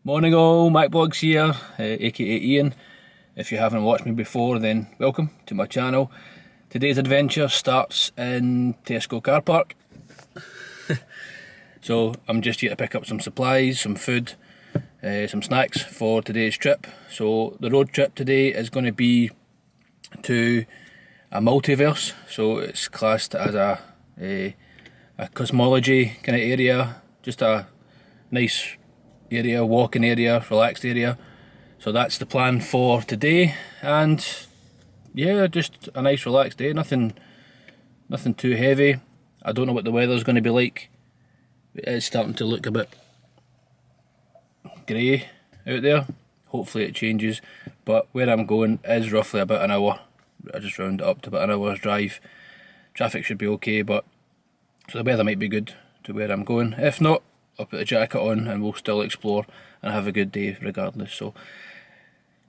Morning all, MacBlogs here, aka Ian. If you haven't watched me before, then welcome to my channel. Today's adventure starts in Tesco car park. So I'm just here to pick up some supplies, some food, some snacks for today's trip. So the road trip today is going to be to a multiverse. So it's classed as a cosmology kind of area, just a nice area, walking area, relaxed area. So that's the plan for today, and yeah, just a nice relaxed day, nothing too heavy. I don't know what the weather's going to be like. It's starting to look a bit grey out there. Hopefully it changes, but where I'm going is roughly about an hour. I just round it up to about an hour's drive. Traffic should be okay, but so the weather might be good to where I'm going. If not, I'll put a jacket on and we'll still explore and have a good day regardless. So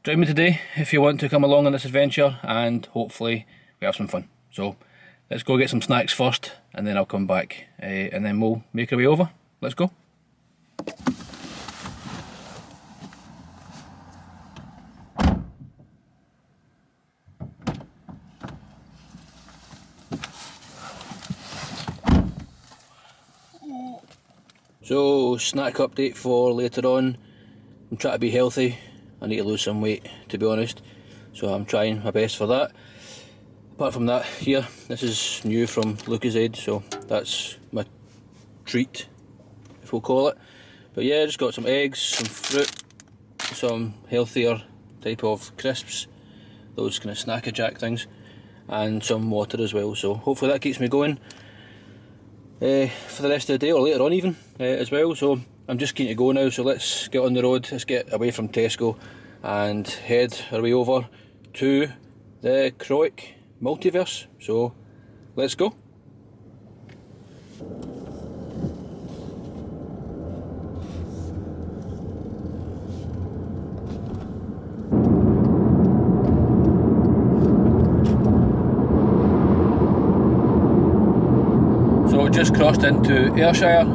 join me today if you want to come along on this adventure, and hopefully we have some fun. So let's go get some snacks first, and then I'll come back and then we'll make our way over. Let's go. So, snack update for later on. I'm trying to be healthy. I need to lose some weight, to be honest, so I'm trying my best for that. Apart from that, here, this is new from Lucozade, so that's my treat, if we'll call it. But yeah, just got some eggs, some fruit, some healthier type of crisps, those kind of snacker jack things, and some water as well. So hopefully that keeps me going for the rest of the day, or later on even as well. So I'm just keen to go now, so let's get on the road, let's get away from Tesco and head our way over to the Crawick Multiverse. So let's go. So just crossed into Ayrshire,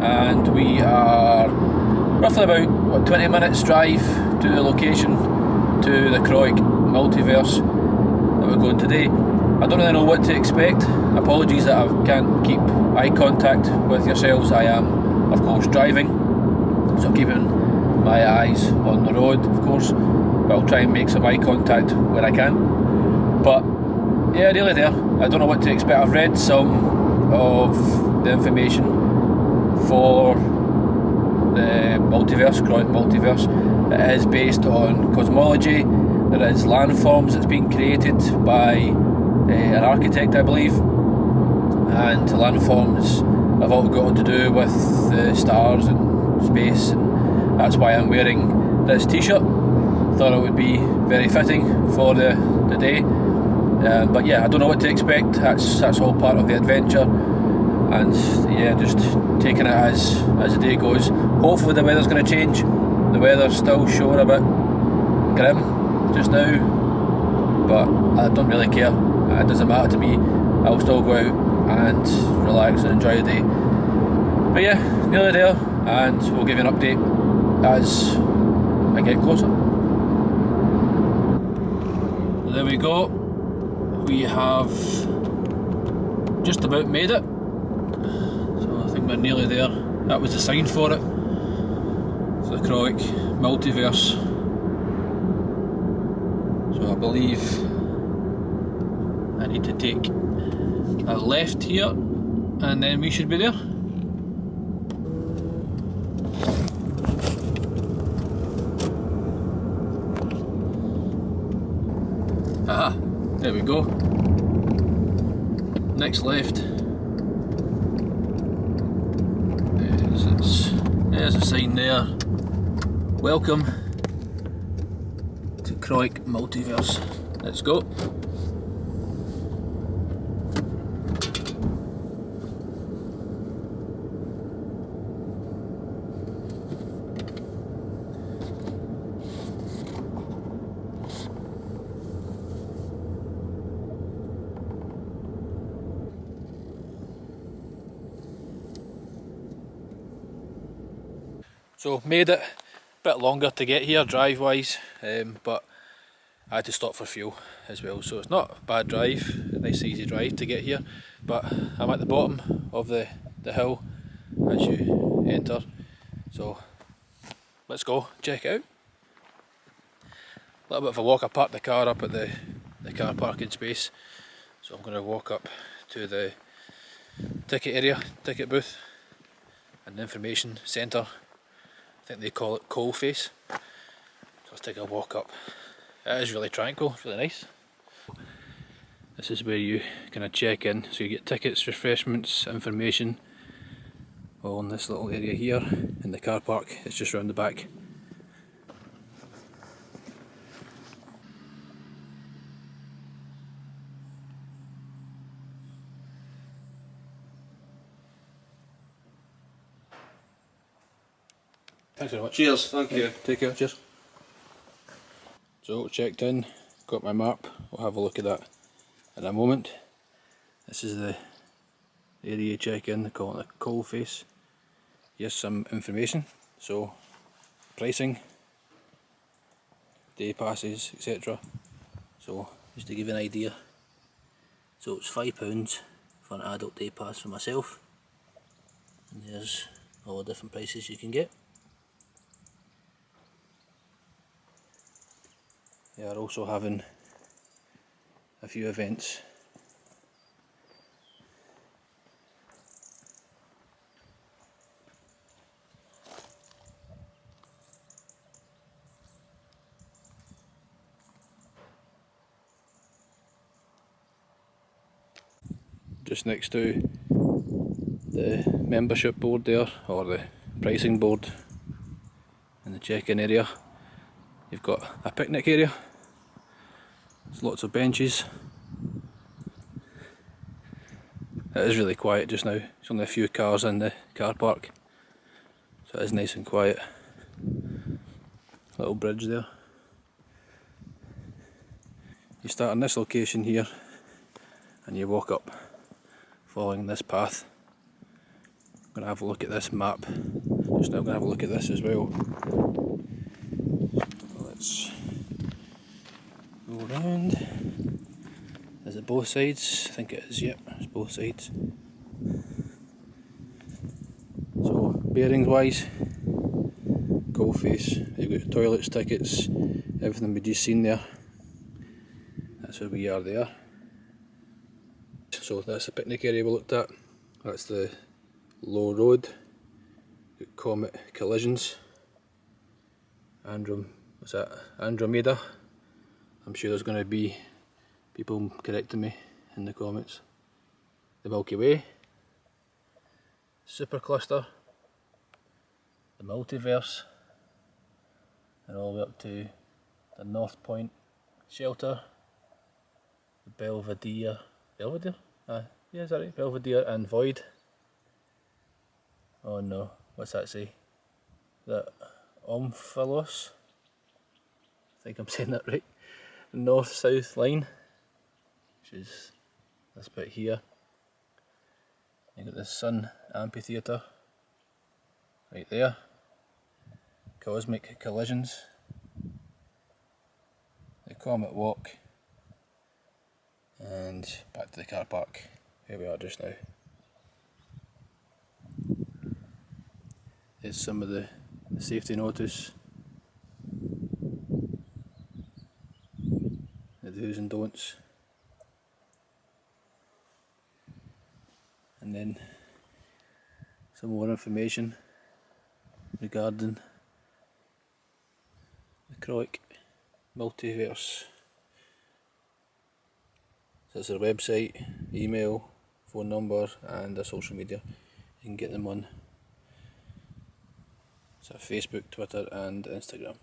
and we are roughly about 20 minutes drive to the location, to the Crawick Multiverse that we're going today. I don't really know what to expect. Apologies that I can't keep eye contact with yourselves. I am of course driving, so keeping my eyes on the road of course, but I'll try and make some eye contact when I can. But yeah, nearly there. I don't know what to expect. I've read some of the information for the multiverse, Crawick Multiverse. It is based on cosmology. There is landforms that's been created by an architect, I believe, and landforms have all got to do with the stars and space, and that's why I'm wearing this t-shirt. Thought it would be very fitting for the day. But yeah, I don't know what to expect. That's all part of the adventure, and yeah, just taking it as the day goes. Hopefully the weather's going to change. The weather's still showing a bit grim just now, but I don't really care. It doesn't matter to me. I'll still go out and relax and enjoy the day. But yeah, nearly there, and we'll give you an update as I get closer. There we go. We have just about made it, so I think we're nearly there. That was the sign for it, for the Crawick Multiverse. So I believe I need to take a left here, and then we should be there. Aha, there we go. Next left. There's a sign there. Welcome to Crawick Multiverse. Let's go. So made it bit longer to get here drive wise, but I had to stop for fuel as well, so it's not a bad drive, a nice easy drive to get here, but I'm at the bottom of the hill as you enter, so let's go check it out. A little bit of a walk. I parked the car up at the car parking space, so I'm going to walk up to the ticket area, ticket booth and information centre. I think they call it coal face. So let's take a walk up. It is really tranquil, it's really nice. This is where you kind of check in, so you get tickets, refreshments, information, all in this little area here. In the car park, it's just round the back. Thanks very much. Cheers, thank you. Take care, cheers. So, checked in, got my map, we'll have a look at that in a moment. This is the area you check in, they call it the coal face. Here's some information, so pricing, day passes, etc. So, just to give you an idea, so it's £5 for an adult day pass for myself, and there's all the different prices you can get. They are also having a few events. Just next to the membership board there, or the pricing board in the check-in area, you've got a picnic area. There's lots of benches. It is really quiet just now. There's only a few cars in the car park, so it is nice and quiet. Little bridge there. You start on this location here and you walk up following this path. I'm going to have a look at this map. Just now I'm going to have a look at this as well. Let's go around. Is it both sides? I think it is, yep, it's both sides. So, bearings wise, coal face, you've got toilets, tickets, everything we just seen there. That's where we are there. So that's the picnic area we looked at. That's the low road. Got Comet collisions. What's that? Andromeda. I'm sure there's going to be people correcting me in the comments. The Milky Way. Supercluster. The Multiverse. And all the way up to the North Point shelter. The Belvedere. Belvedere? Yeah, is that right? Belvedere and Void. Oh no, what's that say? The Omphalos? I think I'm saying that right. The north-south line, which is this bit here. You got the Sun Amphitheatre right there. Cosmic collisions. The Comet walk. And back to the car park, here we are just now. Here's some of the safety notice, the do's and don'ts, and then some more information regarding the Crawick Multiverse. So that's their website, email, phone number and their social media. You can get them on Facebook, Twitter and Instagram.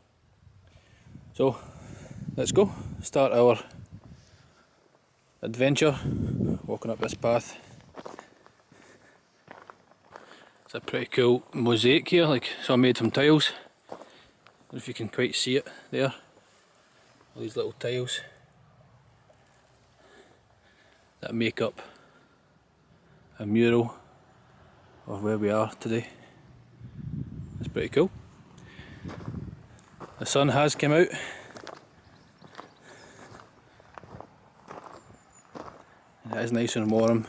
So let's go, start our adventure, walking up this path. It's a pretty cool mosaic here, like it's all made from tiles. I don't know if you can quite see it there, all these little tiles that make up a mural of where we are today. It's pretty cool. The sun has come out. And it is nice and warm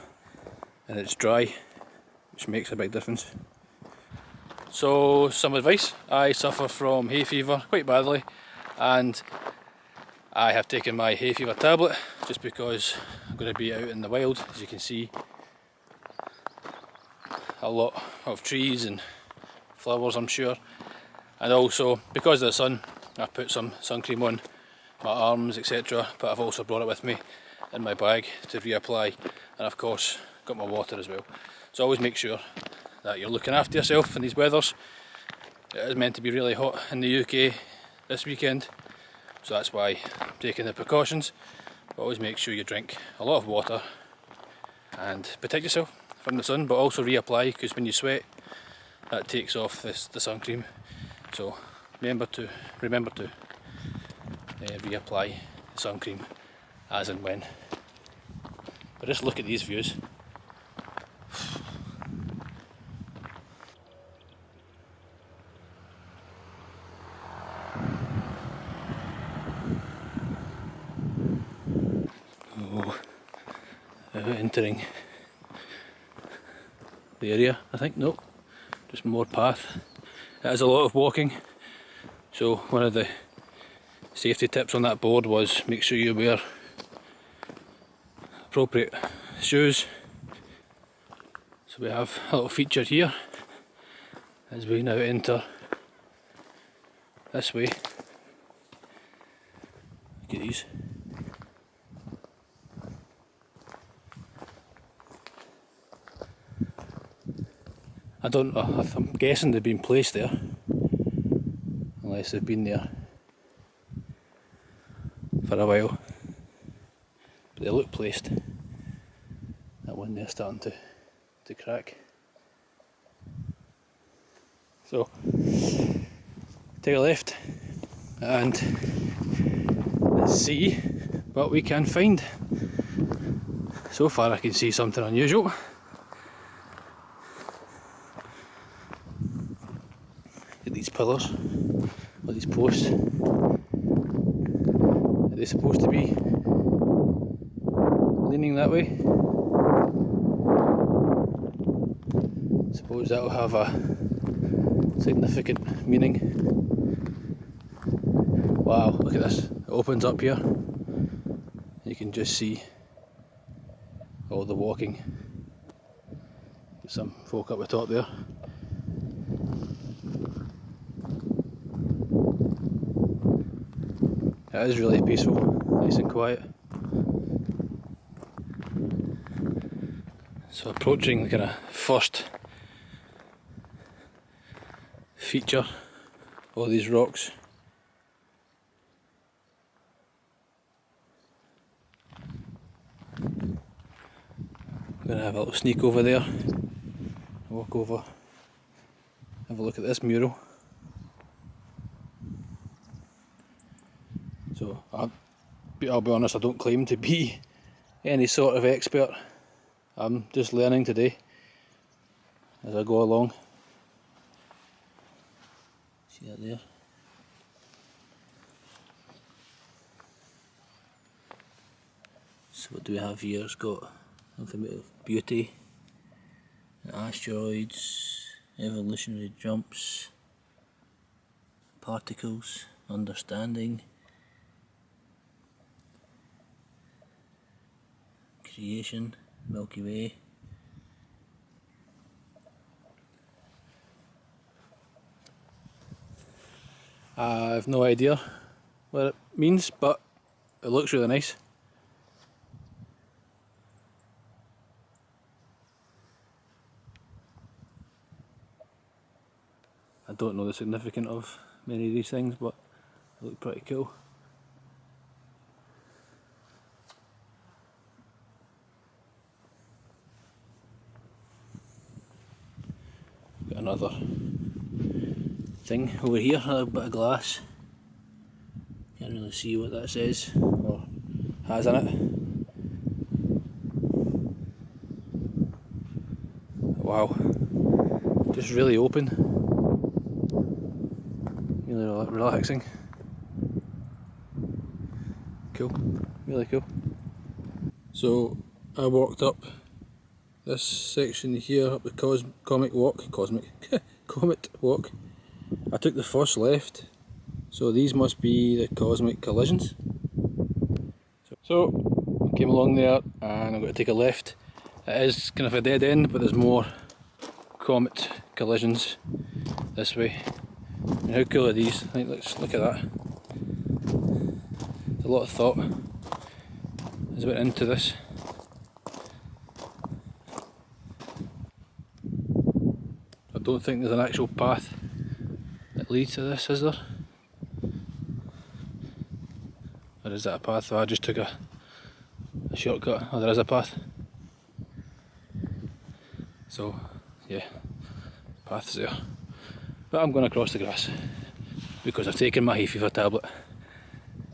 and it's dry, which makes a big difference. So some advice: I suffer from hay fever quite badly, and I have taken my hay fever tablet just because I'm going to be out in the wild. As you can see, a lot of trees and flowers, I'm sure, and also because of the sun I've put some sun cream on my arms, etc., but I've also brought it with me in my bag to reapply, and of course got my water as well. So always make sure that you're looking after yourself in these weathers. It is meant to be really hot in the UK this weekend, so that's why I'm taking the precautions. But always make sure you drink a lot of water and protect yourself from the sun, but also reapply, because when you sweat that takes off the sun cream. So remember to reapply the sun cream as and when. But just look at these views. Entering the area, I think. Nope, just more path. It is a lot of walking, so one of the safety tips on that board was make sure you wear appropriate shoes. So we have a little feature here as we now enter this way. Look at these. I'm guessing they've been placed there, unless they've been there for a while. But they look placed. That one there starting to crack. So take a left and let's see what we can find. So far I can see something unusual. These pillars, or these posts, are they supposed to be leaning that way? Suppose that will have a significant meaning. Wow, look at this, it opens up here. You can just see all the walking. There's some folk up the top there. It is really peaceful, nice and quiet. So approaching the kind of first feature of these rocks. I'm going to have a little sneak over there, walk over, have a look at this mural. So I'll be honest, I don't claim to be any sort of expert. I'm just learning today as I go along. See that there? So what do we have here? It's got informative beauty, asteroids, evolutionary jumps, particles, understanding, creation, Milky Way. I have no idea what it means, but it looks really nice. I don't know the significance of many of these things, but they look pretty cool. Got another thing over here, a little bit of glass. Can't really see what that says or has in it. Wow, just really open. Really relaxing. Cool, really cool. So I walked up this section here, up the Comet Walk. I took the first left, so these must be the cosmic collisions. So I came along there and I'm going to take a left. It is kind of a dead end, but there's more comet collisions this way. And how cool are these? I think, let's look at that. There's a lot of thought has went into this. I don't think there's an actual path that leads to this, is there? Or is that a path? Oh, I just took a shortcut. Oh, there is a path. So, yeah, path's there. But I'm going to cross the grass because I've taken my hay fever tablet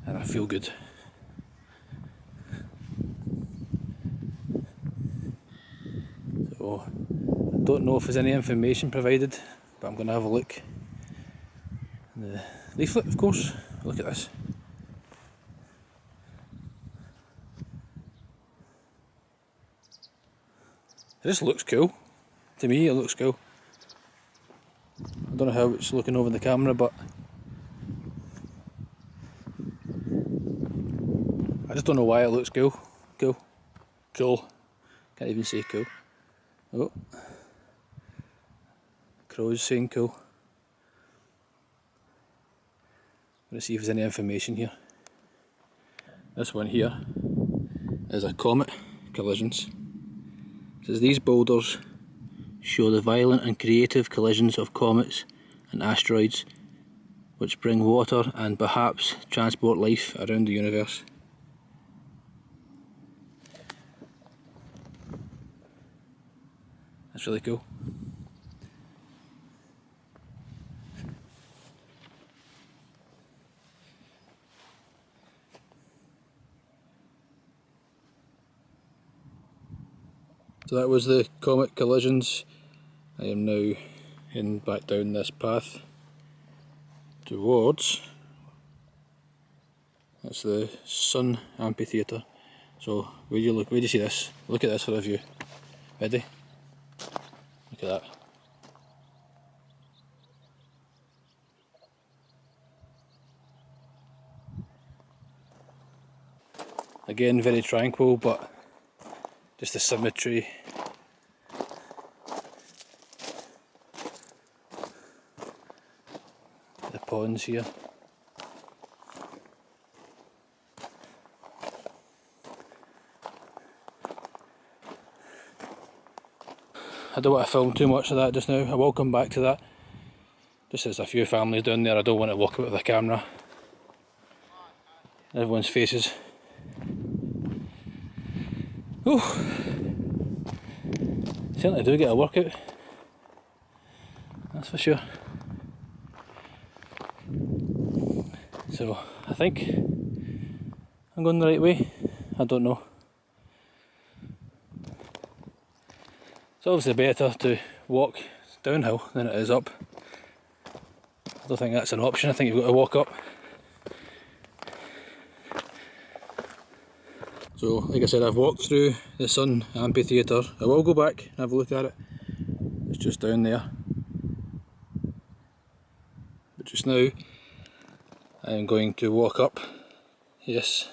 and I feel good. So, I don't know if there's any information provided, but I'm going to have a look. The leaflet, of course. Look at this. This looks cool. To me, it looks cool. I don't know how it's looking over the camera, but I just don't know why it looks cool. Cool. Can't even say cool. Oh, crow's saying cool. Let's see if there's any information here. This one here is a comet collisions. It says these boulders show the violent and creative collisions of comets and asteroids which bring water and perhaps transport life around the universe. That's really cool. So that was the comet collisions. I am now heading back down this path towards, that's the Sun Amphitheatre. So where do you see this? Look at this for a view. Ready? Look at that. Again, very tranquil, but just the symmetry. The ponds here. I don't want to film too much of that just now. I will come back to that. Just there's a few families down there. I don't want to walk out with the camera. Everyone's faces. Oh, certainly do get a workout, that's for sure. So I think I'm going the right way. I don't know. It's obviously better to walk downhill than it is up. I don't think that's an option. I think you've got to walk up. So, like I said, I've walked through the Sun Amphitheatre. I will go back and have a look at it. It's just down there. But just now, I'm going to walk up, yes,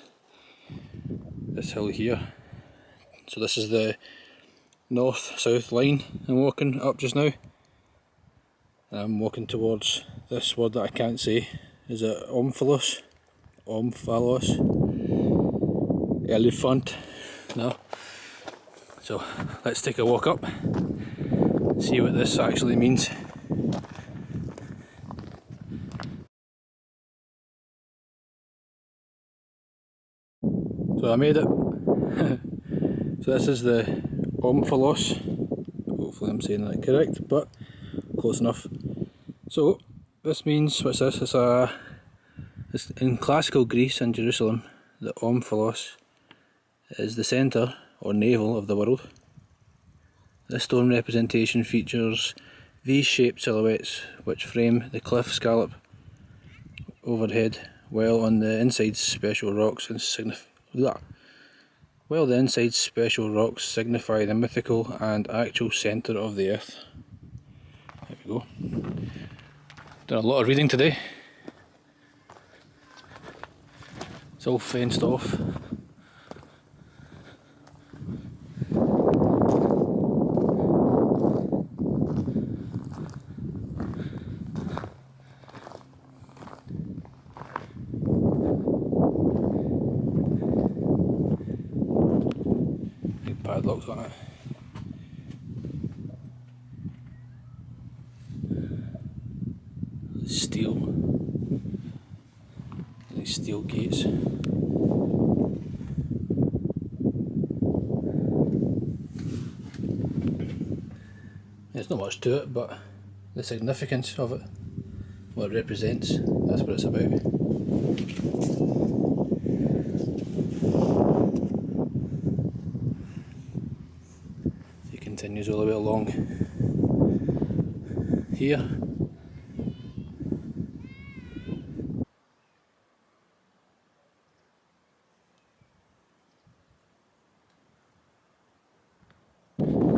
this hill here. So this is the north-south line I'm walking up just now. I'm walking towards this word that I can't say. Is it Omphalos? Elephant? No. So let's take a walk up, see what this actually means. So I made it. So this is the Omphalos. Hopefully I'm saying that correct, but close enough. So this means, what's this? It's in classical Greece and Jerusalem, the Omphalos is the centre or navel of the world. This stone representation features V-shaped silhouettes which frame the cliff scallop overhead, while on the inside special rocks signify the mythical and actual centre of the earth. There we go. Done a lot of reading today. It's all fenced off. Padlocks on it. Steel. These steel gates. There's not much to it, but the significance of it, what it represents, that's what it's about. Continues all the way along here.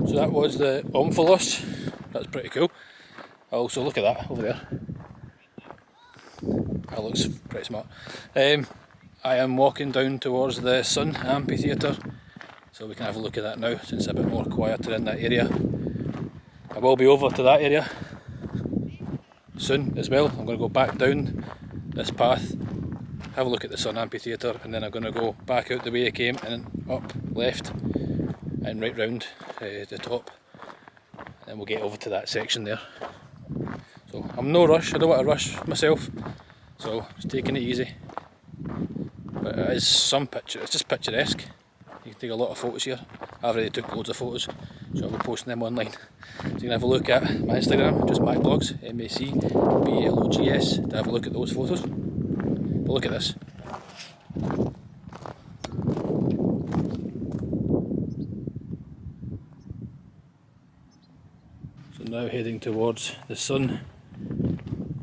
So that was the Omphalos. That's pretty cool. Also look at that over there. That looks pretty smart. I am walking down towards the Sun Amphitheatre, so we can have a look at that now since it's a bit more quieter in that area. I will be over to that area soon as well. I'm going to go back down this path, have a look at the Sun Amphitheatre, and then I'm going to go back out the way I came and up left and right round the top, and then we'll get over to that section there. So I'm no rush, I don't want to rush myself, so just taking it easy. But it is some picture, it's just picturesque. You can take a lot of photos here. I've already took loads of photos, so I'll be posting them online. So you can have a look at my Instagram, just MacBlogs, MACBLOGS, to have a look at those photos. But look at this. So now heading towards the Sun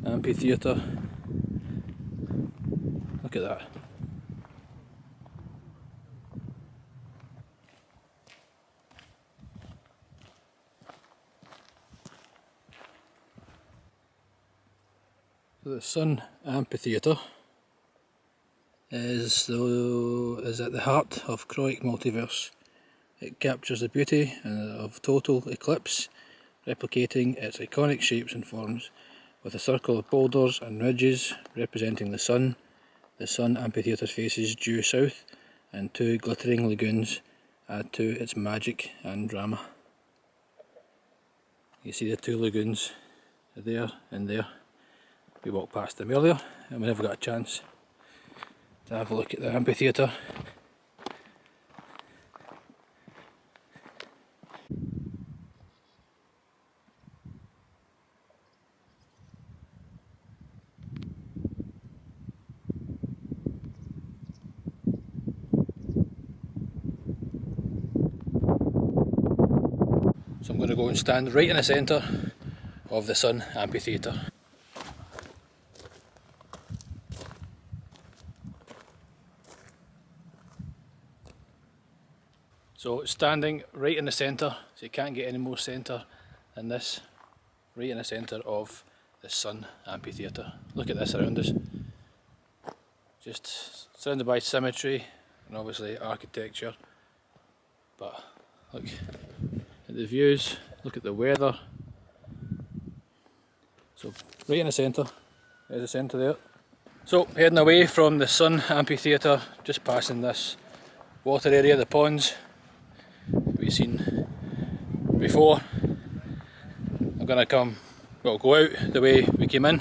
Amphitheatre. Look at that. So the Sun Amphitheatre is at the heart of Crawick Multiverse. It captures the beauty of total eclipse, replicating its iconic shapes and forms, with a circle of boulders and ridges representing the Sun. The Sun Amphitheatre faces due south, and two glittering lagoons add to its magic and drama. You see the two lagoons there and there. We walked past them earlier and we never got a chance to have a look at the amphitheatre. So I'm going to go and stand right in the centre of the Sun Amphitheatre. So standing right in the centre, so you can't get any more centre than this, right in the centre of the Sun Amphitheatre. Look at this around us. Just surrounded by symmetry and obviously architecture. But look at the views, look at the weather. So right in the centre, there's the centre there. So heading away from the Sun Amphitheatre, just passing this water area, the ponds we've seen before. I'm going to go out the way we came in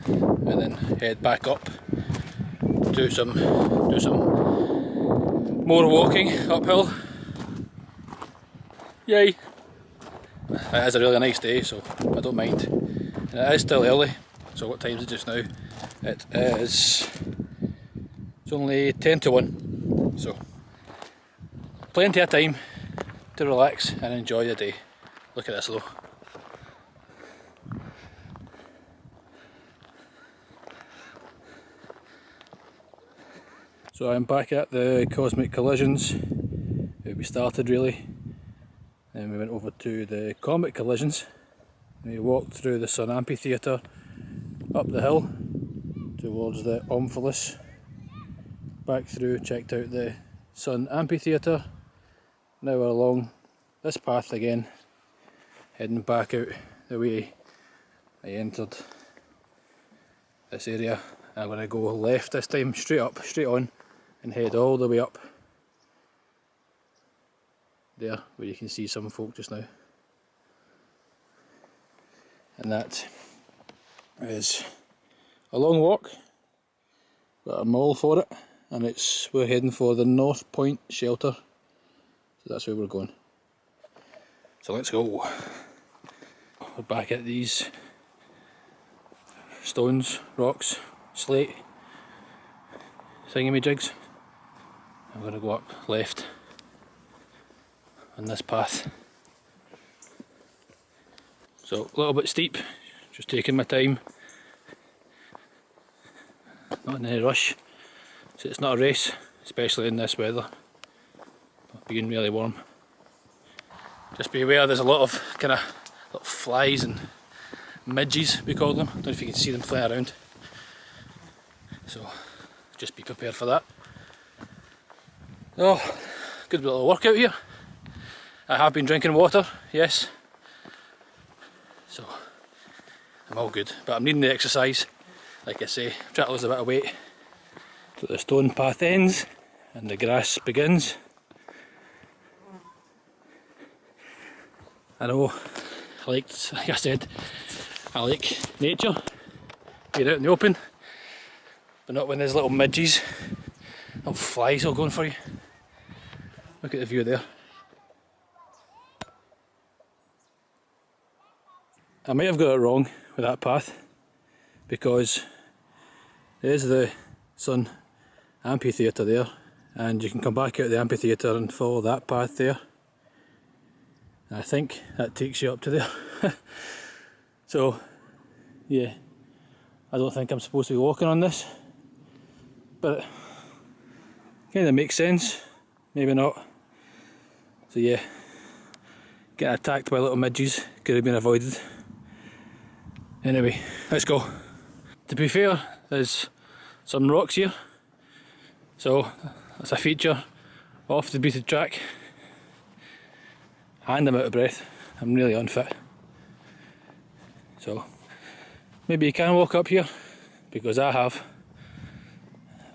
and then head back up, do some more walking uphill. Yay! It is a really nice day, so I don't mind. And it is still early, so what time is it just now? It's only 10 to 1, so plenty of time to relax and enjoy the day. Look at this though. So I'm back at the cosmic collisions where we started really. Then we went over to the comet collisions. And we walked through the Sun Amphitheatre, up the hill towards the Omphilus, back through, checked out the Sun Amphitheatre. Now we're along this path again, heading back out the way I entered this area. I'm going to go left this time, straight up, straight on, and head all the way up there where you can see some folk just now. And that is a long walk, but I'm all for it, and we're heading for the North Point shelter, so that's where we're going. So let's go. We're back at these stones, rocks, slate thingamajigs. I'm going to go up left on this path. So a little bit steep, just taking my time, not in any rush, so it's not a race, especially in this weather, being really warm. Just be aware there's a lot of little flies and midges, we call them. I don't know if you can see them flying around, so just be prepared for that. Oh, good little workout here. I have been drinking water, yes, so I'm all good, but I'm needing the exercise. Like I say, try to lose a bit of weight. So the stone path ends and the grass begins. I know, like I said, I like nature, being out in the open, but not when there's little midges, little flies all going for you. Look at the view there. I might have got it wrong with that path, because there's the Sun Amphitheatre there, and you can come back out of the amphitheatre and follow that path there. And I think that takes you up to there. So, yeah, I don't think I'm supposed to be walking on this, but it kind of makes sense, maybe not. So yeah, getting attacked by little midges could have been avoided. Anyway, let's go. To be fair, there's some rocks here, so that's a feature off the beaten track. And I'm out of breath, I'm really unfit. So maybe you can walk up here, because I have.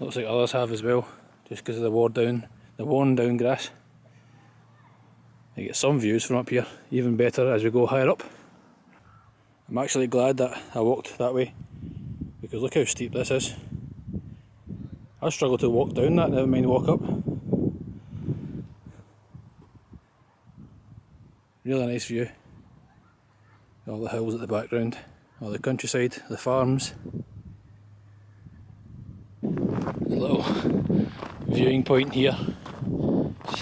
Looks like others have as well, just because of the worn down grass. You get some views from up here, even better as we go higher up. I'm actually glad that I walked that way, because look how steep this is. I struggle to walk down that, never mind walk up. Really nice view. All the hills at the background, all the countryside, the farms. There's a little viewing point here.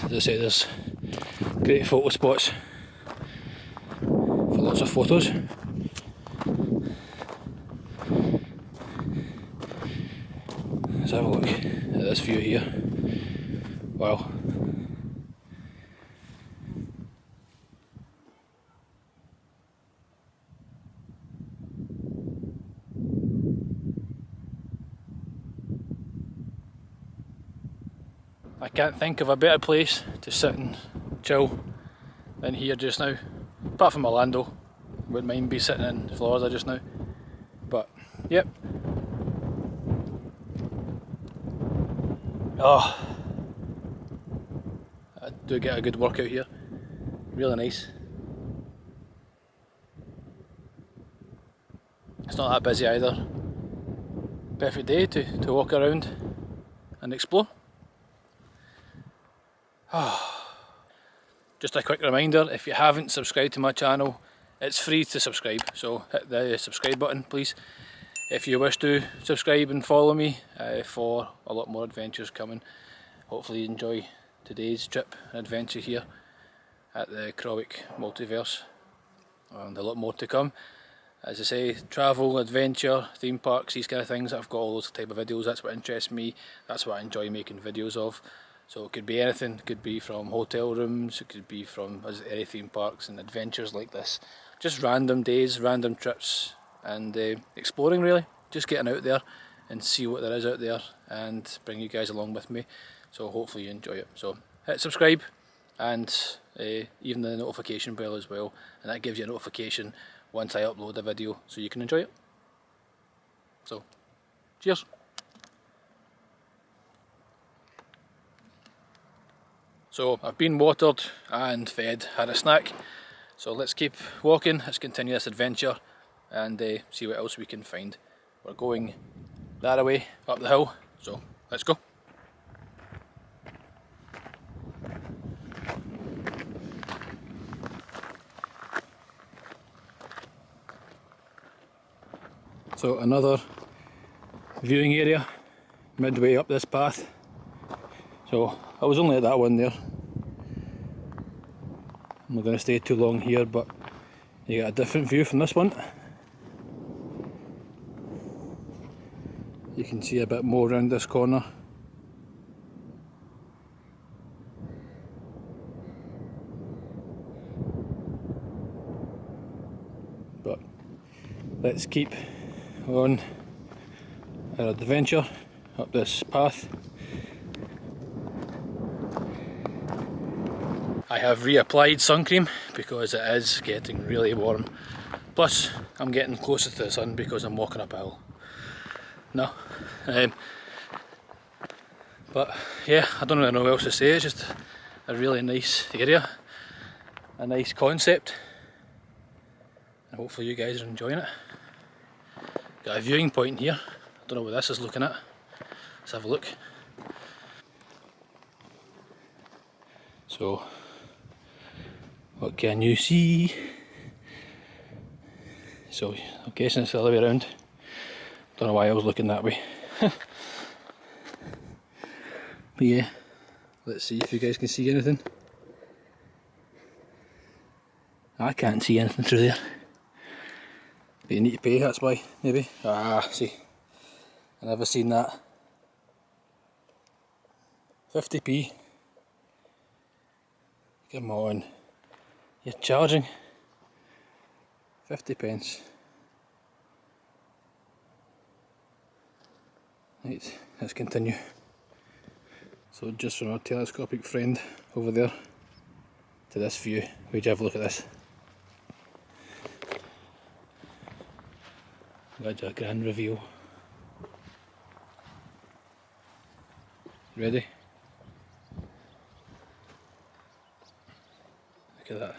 As I say, there's great photo spots for lots of photos. Let's have a look at this view here. Wow. I can't think of a better place to sit and chill than here just now, apart from Orlando. Wouldn't mind be sitting in Florida just now, but yep. Oh, I do get a good workout here, really nice. It's not that busy either. Perfect day to walk around and explore. Just a quick reminder, if you haven't subscribed to my channel, it's free to subscribe, so hit the subscribe button please. If you wish to subscribe and follow me for a lot more adventures coming. Hopefully you enjoy today's trip and adventure here at the Crawick Multiverse, and a lot more to come. As I say, travel, adventure, theme parks, these kind of things. I've got all those type of videos. That's what interests me. That's what I enjoy making videos of. So it could be anything. It could be from hotel rooms. It could be from any theme parks and adventures like this. Just random days, random trips, and exploring really. Just getting out there and see what there is out there and bring you guys along with me. So hopefully you enjoy it. So hit subscribe and even the notification bell as well, and that gives you a notification once I upload a video so you can enjoy it. So cheers. So I've been watered and fed, had a snack, so let's keep walking, let's continue this adventure and see what else we can find. We're going that way up the hill, so let's go. So another viewing area midway up this path. So I was only at that one there. I'm not going to stay too long here, but you get a different view from this one. You can see a bit more around this corner. But let's keep on our adventure up this path. I have reapplied sun cream because it is getting really warm. Plus I'm getting closer to the sun because I'm walking up a hill. No. But yeah, I don't really know what else to say. It's just a really nice area, a nice concept, and hopefully you guys are enjoying it. Got a viewing point here. I don't know what this is looking at. Let's have a look. So, what can you see? So, I'm guessing it's the other way around. Don't know why I was looking that way. But yeah, let's see if you guys can see anything. I can't see anything through there. But you need to pay, that's why, maybe. Ah, see. I've never seen that. 50p. Come on. You're charging 50 pence. Right, let's continue. So just from our telescopic friend over there to this view, would you have a look at this? Got a grand reveal. Ready? Look at that.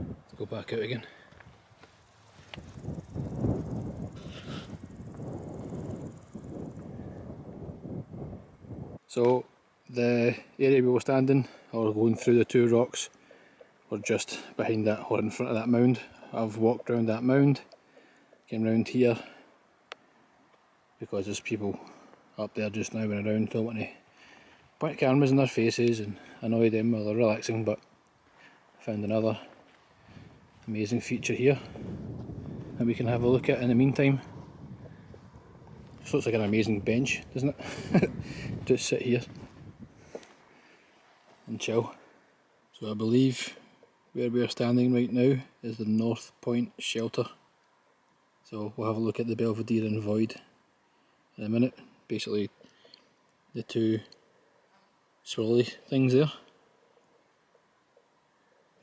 Let's go back out again. So the area we were standing, or going through the two rocks, were just behind that, or in front of that mound. I've walked around that mound, came round here, because there's people up there just now running around, don't want to point cameras in their faces and annoy them while they're relaxing, but I found another amazing feature here that we can have a look at in the meantime. This looks like an amazing bench, doesn't it? Just sit here and chill. So I believe where we are standing right now is the North Point shelter. So we'll have a look at the Belvedere and Void in a minute. Basically the two swirly things there.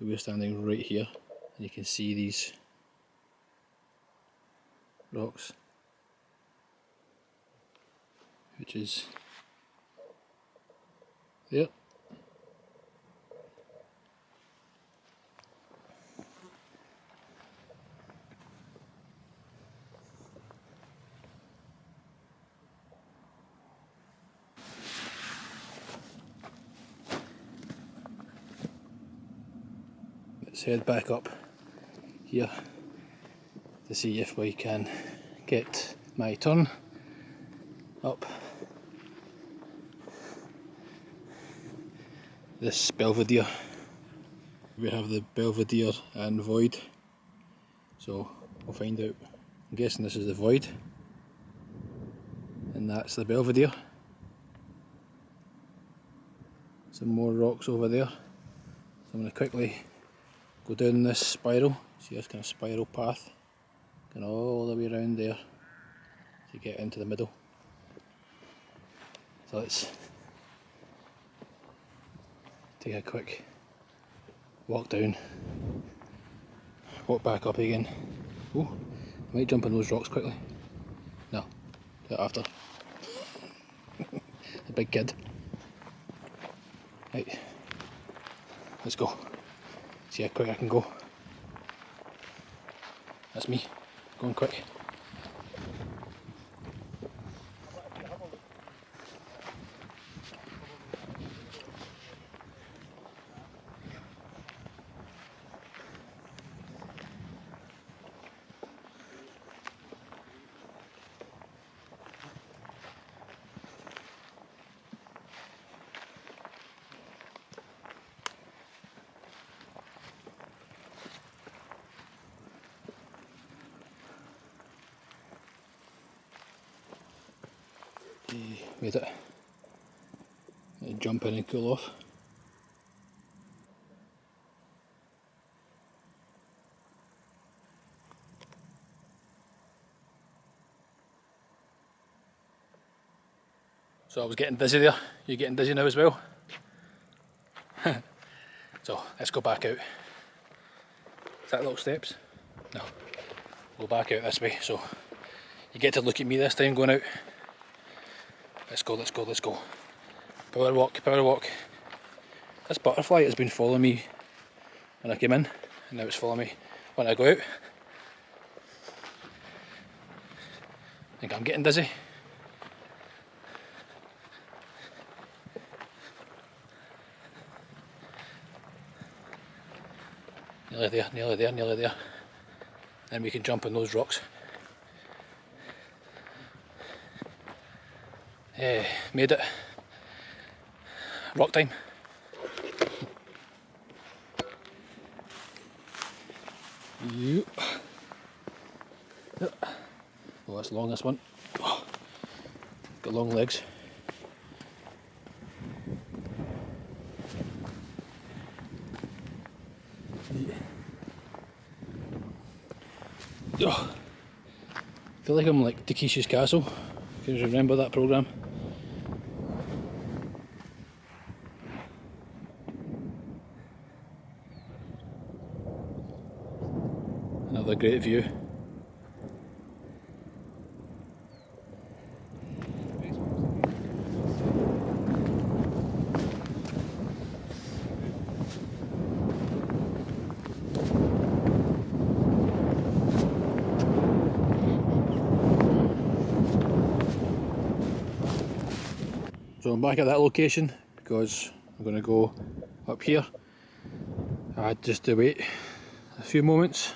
We're standing right here and you can see these rocks, which is there. Let's head back up here to see if we can get my turn up this Belvedere. We have the Belvedere and Void, so we'll find out. I'm guessing this is the Void and that's the Belvedere. Some more rocks over there, so I'm going to quickly go down this spiral. See this kind of spiral path going all the way around there to get into the middle. So let's take a quick walk down, walk back up again. Oh, I might jump on those rocks quickly. No, do it after. A big kid. Right, let's go. See how quick I can go. That's me, going quick. Made it. Jump in and cool off. So I was getting dizzy there. You're getting dizzy now as well? So let's go back out. Is that little steps? No. Go back out this way, so you get to look at me this time going out. Let's go, let's go, let's go. Power walk, power walk. This butterfly has been following me when I came in, and now it's following me when I go out. I think I'm getting dizzy. Nearly there, nearly there, nearly there. Then we can jump on those rocks. Made it. Rock time. Yep. Oh, that's long, this one. Oh, got long legs. Oh, I feel like I'm like Takeshi's Castle. Can you remember that programme? Another great view. So I'm back at that location because I'm going to go up here. I had just to wait a few moments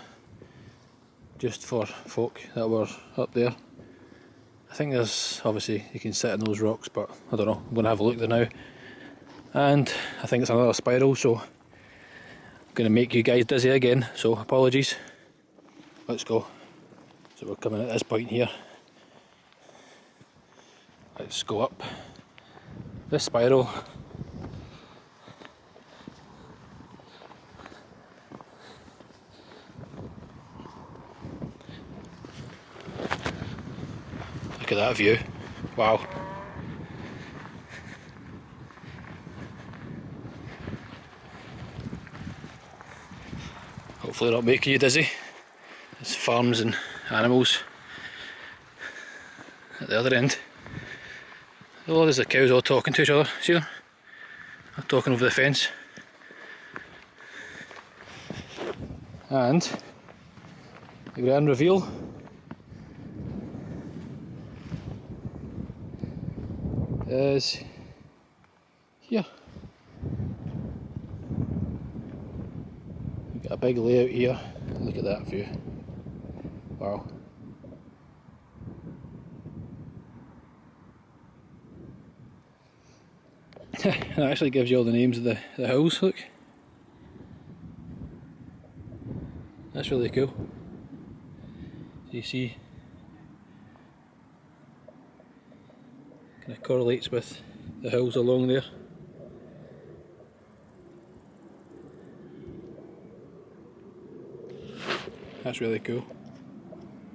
just for folk that were up there. I think there's, obviously you can sit on those rocks, but I don't know, I'm going to have a look there now. And I think it's another spiral, so I'm going to make you guys dizzy again, so apologies. Let's go. So we're coming at this point here. Let's go up this spiral. Look at that view. Wow. Hopefully not making you dizzy. There's farms and animals at the other end. Oh, there's the cows all talking to each other. See them? They're talking over the fence. And the grand reveal is here. We've got a big layout here. Look at that view. Wow. It actually gives you all the names of the hills, look. That's really cool. So you see, kind of correlates with the hills along there. That's really cool.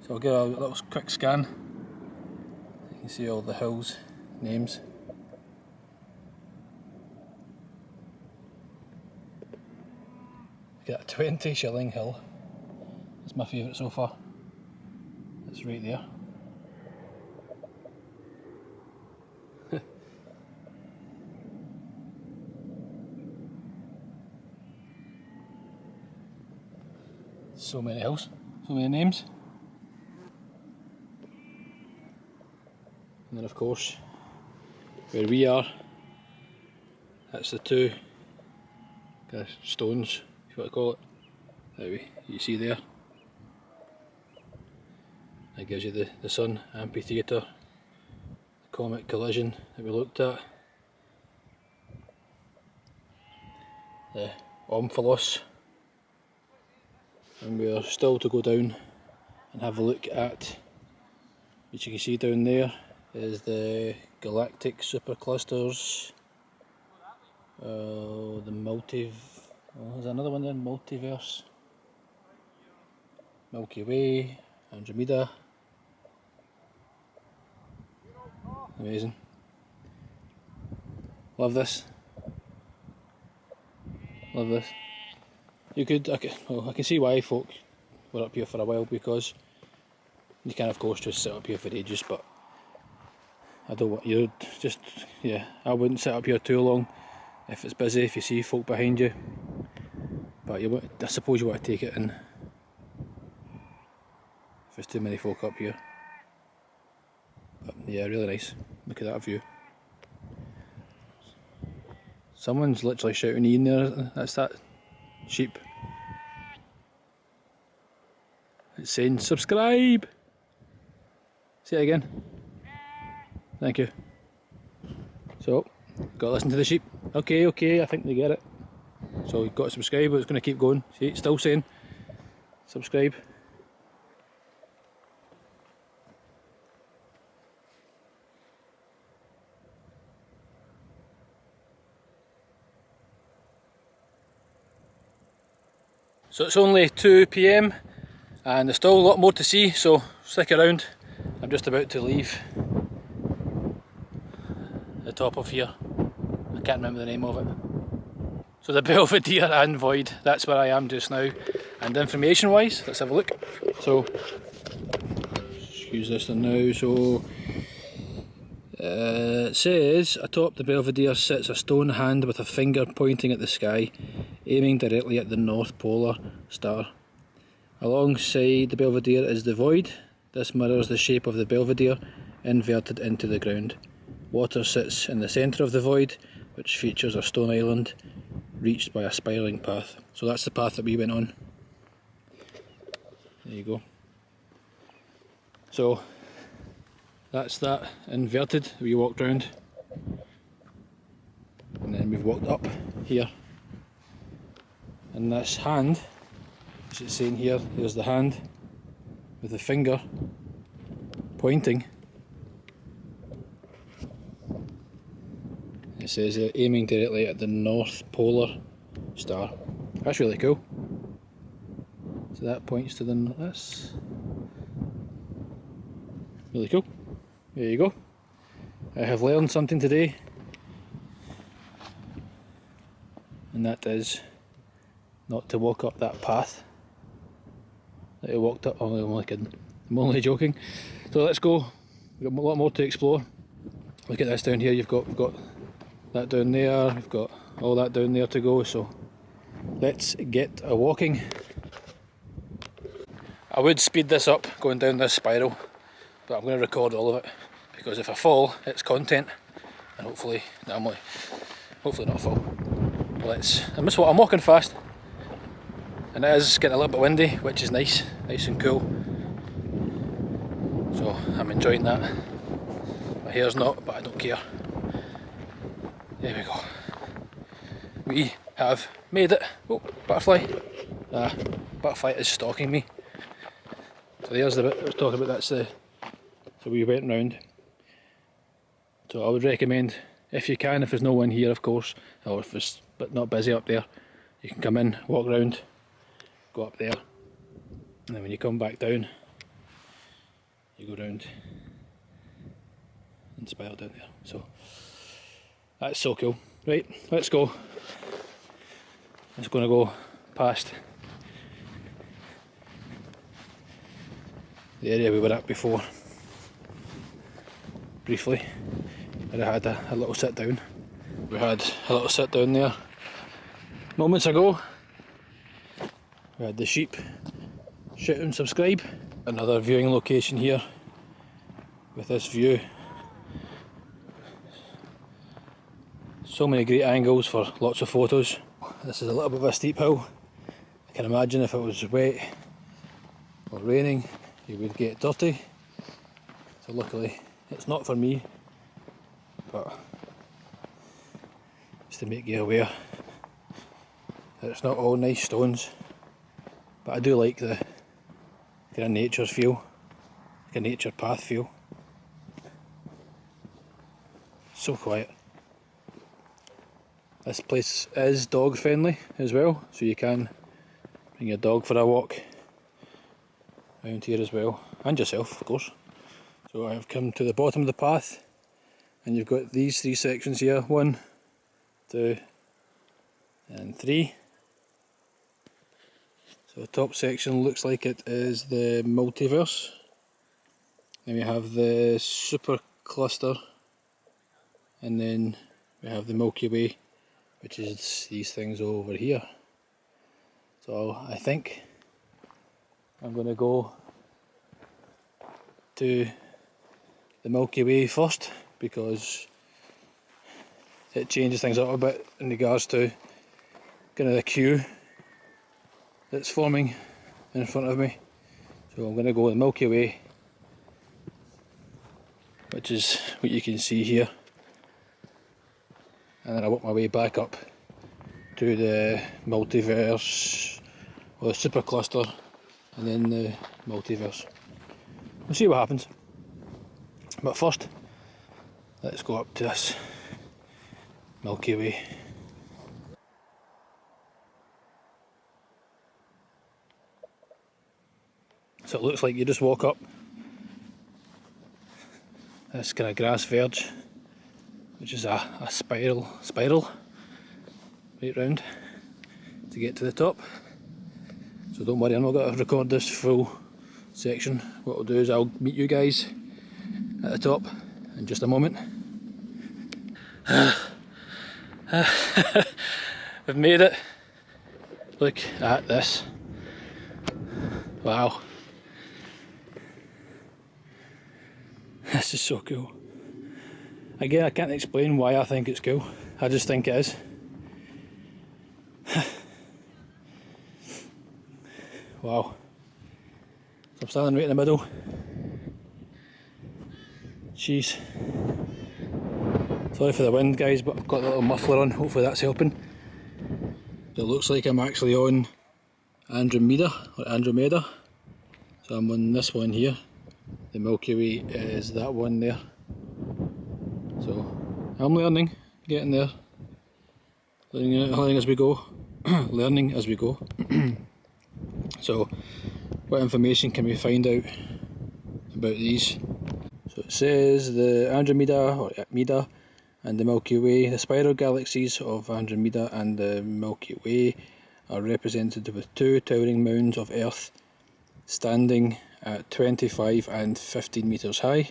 So I'll give a little quick scan. You can see all the hills names. Got a 20 shilling hill. It's my favourite so far. It's right there. So many hills, so many names. And then of course, where we are, that's the two stones, if you want to call it, that you see there. That gives you the Sun Amphitheatre, the Comet collision that we looked at, the Omphalos, and we are still to go down and have a look at, which you can see down there, is the galactic superclusters. The there's another one there, multiverse, Milky Way, Andromeda. Amazing. Love this. Love this. I can see why folk were up here for a while, because you can of course just sit up here for ages, but I don't want you just, yeah, I wouldn't sit up here too long if it's busy, if you see folk behind you, but I suppose you want to take it in if there's too many folk up here. But yeah, really nice. Look at that view. Someone's literally shouting in there. That's that sheep. It's saying subscribe. Say it again. Thank you. So, got to listen to the sheep. Okay, I think they get it. So you've got to subscribe, but it's going to keep going. See, it's still saying subscribe. So it's only 2 PM and there's still a lot more to see, so stick around. I'm just about to leave the top of here. I can't remember the name of it. So the Belvedere and Void, that's where I am just now. And information wise, let's have a look. So, excuse this one now. So, it says, atop the Belvedere sits a stone hand with a finger pointing at the sky, aiming directly at the North Polar star. Alongside the Belvedere is the Void. This mirrors the shape of the Belvedere, inverted into the ground. Water sits in the centre of the Void, which features a stone island reached by a spiralling path. So that's the path that we went on. There you go. So that's that inverted we walked round, and then we've walked up here, and this hand, as it's saying here, here's the hand with the finger pointing. It says aiming directly at the North Polar star. That's really cool. So that points to that's really cool. There you go. I have learned something today, and that is not to walk up that path that I walked up. Oh, I'm only kidding. I'm only joking. So let's go. We've got a lot more to explore. Look at this down here. We've got that down there. We've got all that down there to go. So let's get a walking. I would speed this up going down this spiral, but I'm going to record all of it, because if I fall, it's content, and hopefully not fall. But I'm walking fast, and it is getting a little bit windy, which is nice and cool. So I'm enjoying that. My hair's not, but I don't care. There we go. We have made it. Oh, butterfly. Butterfly is stalking me. So there's the bit I was talking about, that's the... So we went round. So I would recommend, if you can, if there's no one here of course, or if it's but not busy up there, you can come in, walk round, go up there, and then when you come back down, you go round and spiral down there. So that's so cool. Right, let's go. I'm just going to go past the area we were at before, briefly. And I had a little sit down. We had a little sit down there moments ago. We had the sheep shout and subscribe. Another viewing location here with this view. So many great angles for lots of photos. This is a little bit of a steep hill. I can imagine if it was wet or raining you would get dirty. So luckily it's not for me, but just to make you aware that it's not all nice stones. But I do like the kind of nature feel, like a nature path feel. So quiet. This place is dog friendly as well, so you can bring your dog for a walk around here as well, and yourself of course. So I've come to the bottom of the path, and you've got these three sections here, 1, 2 and 3. So the top section looks like it is the multiverse. Then we have the Supercluster, and then we have the Milky Way, which is these things over here. So I think I'm going to go to the Milky Way first, because it changes things up a bit in regards to kind of the queue that's forming in front of me. So I'm going to go the Milky Way, which is what you can see here, and then I work my way back up to the multiverse, or the supercluster, and then the multiverse. We'll see what happens. But first, let's go up to this Milky Way. So it looks like you just walk up this kind of grass verge, which is a spiral right round to get to the top. So don't worry, I'm not going to record this full section. What I'll do is I'll meet you guys at the top in just a moment. We've made it. Look at this. Wow. This is so cool. Again, I can't explain why I think it's cool. I just think it is. Wow. So I'm standing right in the middle. Jeez. Sorry for the wind guys, but I've got a little muffler on, hopefully that's helping. It looks like I'm actually on Andromeda. So I'm on this one here. The Milky Way is that one there. So I'm learning, getting there. Learning as we go. Learning as we go. So what information can we find out about these? So it says the Andromeda, or Meda, and the Milky Way. The spiral galaxies of Andromeda and the Milky Way are represented with two towering mounds of Earth standing at 25 and 15 metres high,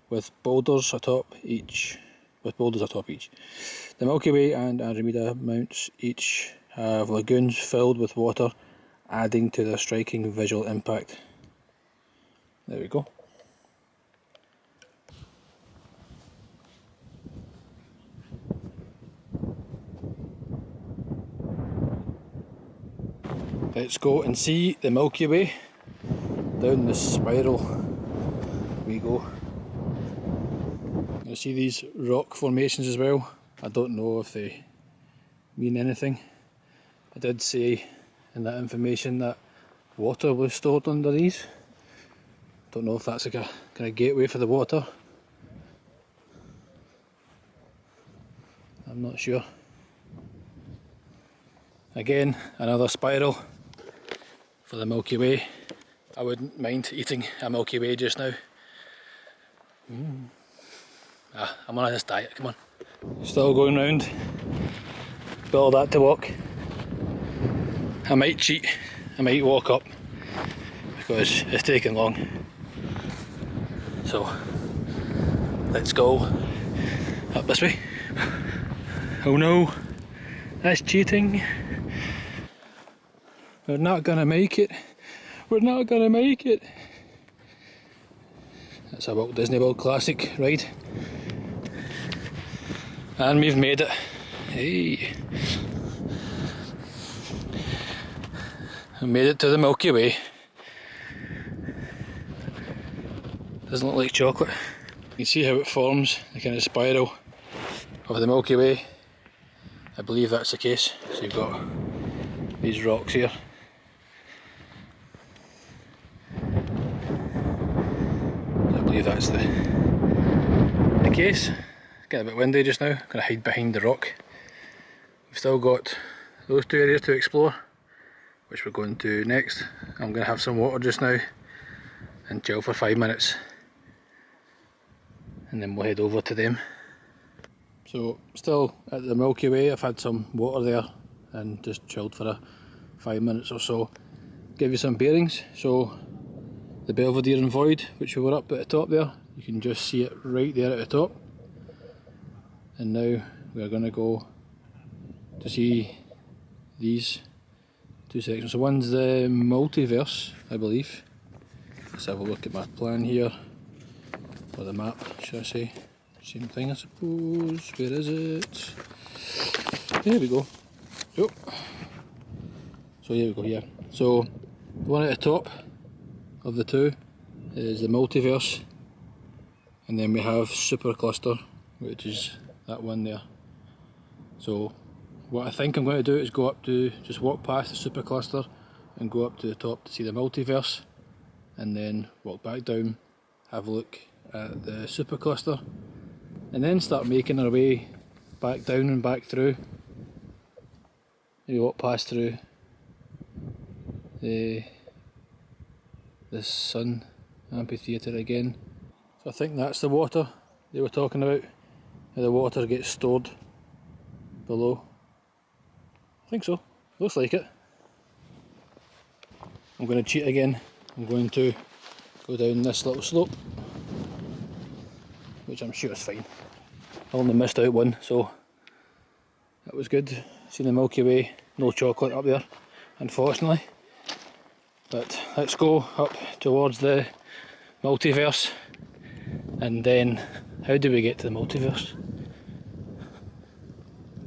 with boulders atop each. The Milky Way and Andromeda mounts each have lagoons filled with water, adding to their striking visual impact. There we go. Let's go and see the Milky Way. Down the spiral we go. You see these rock formations as well. I don't know if they mean anything. I did say in that information that water was stored under these. Don't know if that's like a kind of gateway for the water. I'm not sure. Again, another spiral for the Milky Way. I wouldn't mind eating a Milky Way just now. I'm on this diet, come on. Still going round. Got all that to walk. I might cheat, I might walk up because it's taking long. So let's go up this way. Oh no, that's cheating. We're not gonna make it. We're not gonna make it. That's a Walt Disney World classic ride. And we've made it. Hey. We made it to the Milky Way. Doesn't look like chocolate. You can see how it forms, the kind of spiral of the Milky Way. I believe that's the case. So you've got these rocks here. I believe that's the case. It's getting a bit windy just now. I'm going to hide behind the rock. We've still got those two areas to explore, which we're going to next. I'm going to have some water just now and chill for 5 minutes, and then we'll head over to them. So still at the Milky Way, I've had some water there and just chilled for 5 minutes or so. Give you some bearings. So the Belvedere and Void, which we were up at the top there, you can just see it right there at the top. And now we're going to go to see these two sections. So one's the Multiverse, I believe. Let's have a look at my plan here, or the map, should I say. Same thing, I suppose. Where is it? There we go. Oh. So here we go, yeah. So the one at the top of the two is the Multiverse, and then we have Supercluster, which is that one there. So what I think I'm going to do is go up to, just walk past the Supercluster and go up to the top to see the Multiverse, and then walk back down, have a look at the Supercluster, and then start making our way back down and back through. Maybe walk past through the Sun Amphitheatre again. So I think that's the water they were talking about, how the water gets stored below. I think so, looks like it. I'm going to cheat again. I'm going to go down this little slope, which I'm sure is fine. I only missed out one, so that was good. Seen the Milky Way, no chocolate up there, unfortunately. But let's go up towards the Multiverse, and then how do we get to the Multiverse?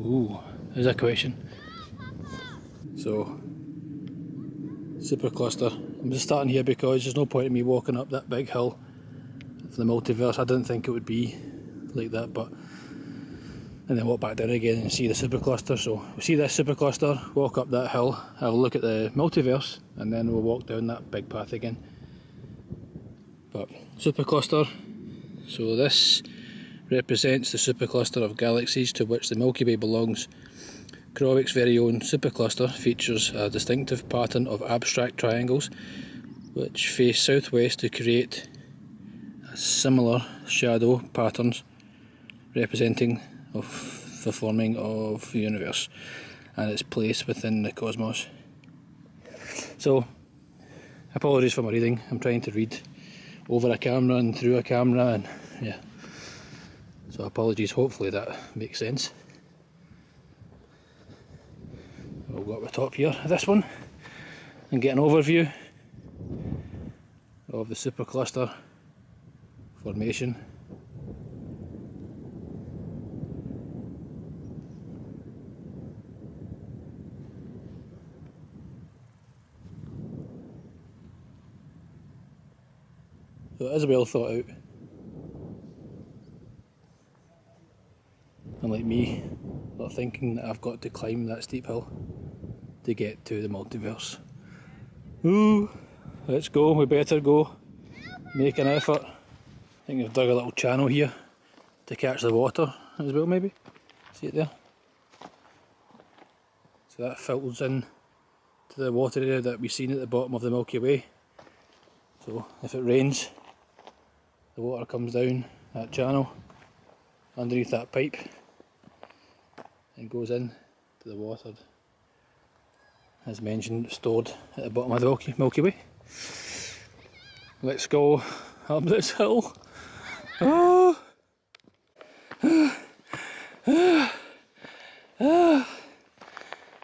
Ooh, there's a question. So, Supercluster. I'm just starting here because there's no point in me walking up that big hill for the Multiverse. I didn't think it would be like that, but and then walk back down again and see the Supercluster. So we'll see this Supercluster, walk up that hill, have a look at the Multiverse, and then we'll walk down that big path again. But Supercluster, so this represents the Supercluster of galaxies to which the Milky Way belongs. Crawick's very own Supercluster features a distinctive pattern of abstract triangles which face southwest to create a similar shadow patterns representing of the forming of the universe and its place within the cosmos. So, apologies for my reading. I'm trying to read over a camera and through a camera, and yeah. So apologies, hopefully that makes sense. We'll go up the top here of this one and get an overview of the Supercluster formation. So it is well thought out. Unlike me not thinking that I've got to climb that steep hill to get to the multiverse. Ooh, let's go, we better go. Make an effort. I think they've dug a little channel here to catch the water as well, maybe. See it there? So that filters in to the water area that we've seen at the bottom of the Milky Way. So if it rains, the water comes down that channel underneath that pipe and goes in to the water, as mentioned, stored at the bottom of the Milky Way. Let's go up this hill. Oh.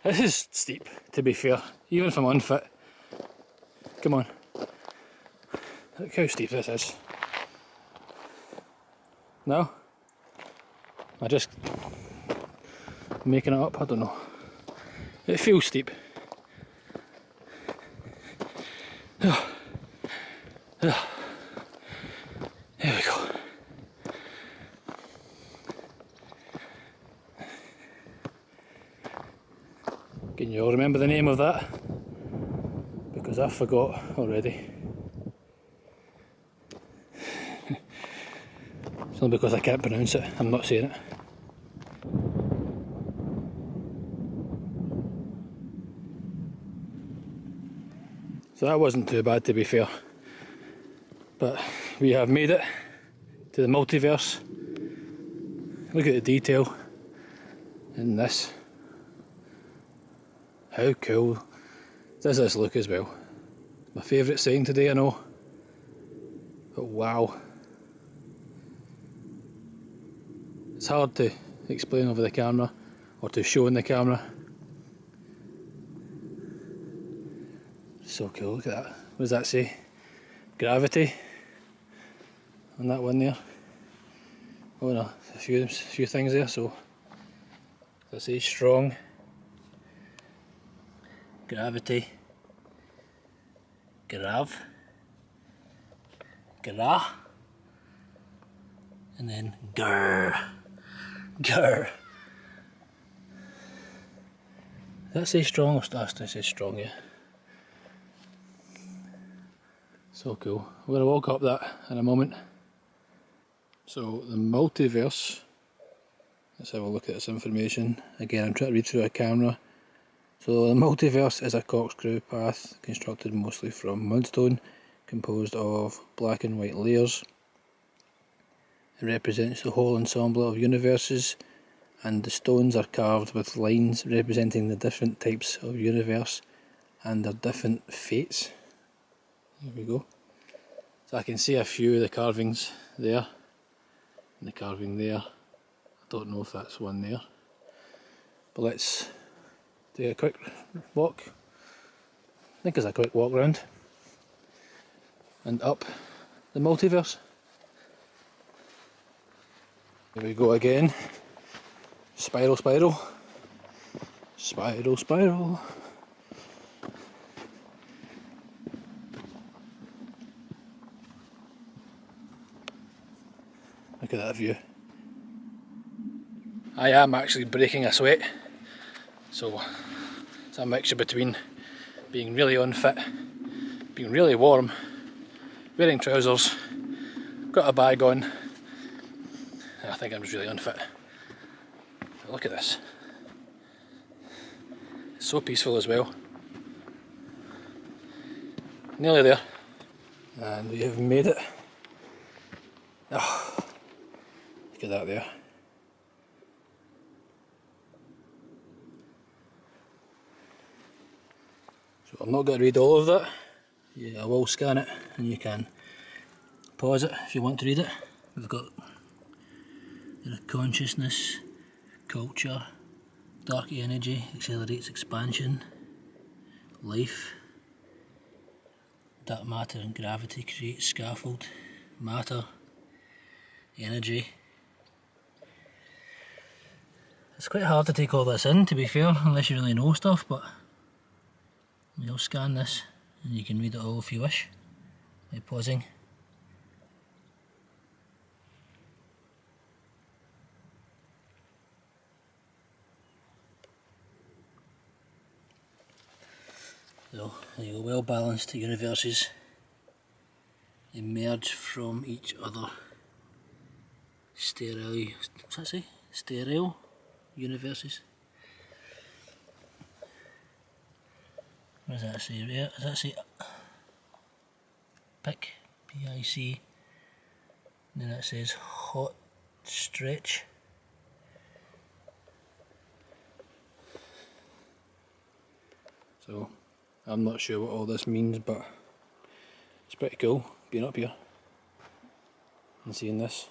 This is steep, to be fair, even if I'm unfit. Come on. Look how steep this is. No? Am I just making it up? I don't know. It feels steep. There we go. Can you all remember the name of that? Because I forgot already. It's only because I can't pronounce it, I'm not saying it. So that wasn't too bad, to be fair. But we have made it to the multiverse. Look at the detail in this. How cool does this look as well? My favourite sighting today, I know. But wow. It's hard to explain over the camera or to show in the camera. So cool, look at that. What does that say? Gravity on that one there. Oh no, a few things there, so I say strong. Gravity. Grav. Gra. And then grr. Grr. Does that say strong or does that say strong? Yeah. So cool. We're going to walk up that in a moment. So the multiverse. Let's have a look at this information. Again, I'm trying to read through a camera. So the multiverse is a corkscrew path constructed mostly from mudstone, composed of black and white layers. It represents the whole ensemble of universes, and the stones are carved with lines representing the different types of universe and their different fates. There we go. So I can see a few of the carvings there, and the carving there. I don't know if that's one there, but let's do a quick walk. I think it's a quick walk round and up the multiverse. Here we go again. Spiral, spiral. Spiral, spiral. Look at that view. I am actually breaking a sweat. So it's a mixture between being really unfit, being really warm, wearing trousers, got a bag on, and I think I'm just really unfit. But look at this. It's so peaceful as well. Nearly there. And we have made it. Oh, look at that there. I'm not going to read all of that. Yeah, I will scan it and you can pause it if you want to read it. We've got consciousness, culture, dark energy accelerates expansion, life, dark matter and gravity create scaffold, matter, energy. It's quite hard to take all this in, to be fair, unless you really know stuff, but you'll scan this and you can read it all if you wish by pausing. So there you go, well balanced universes emerge from each other. Sterile, what's that say? Sterile universes. What does that say? Where does that say? Pic, P-I-C. And then it says hot stretch. So I'm not sure what all this means, but it's pretty cool being up here and seeing this.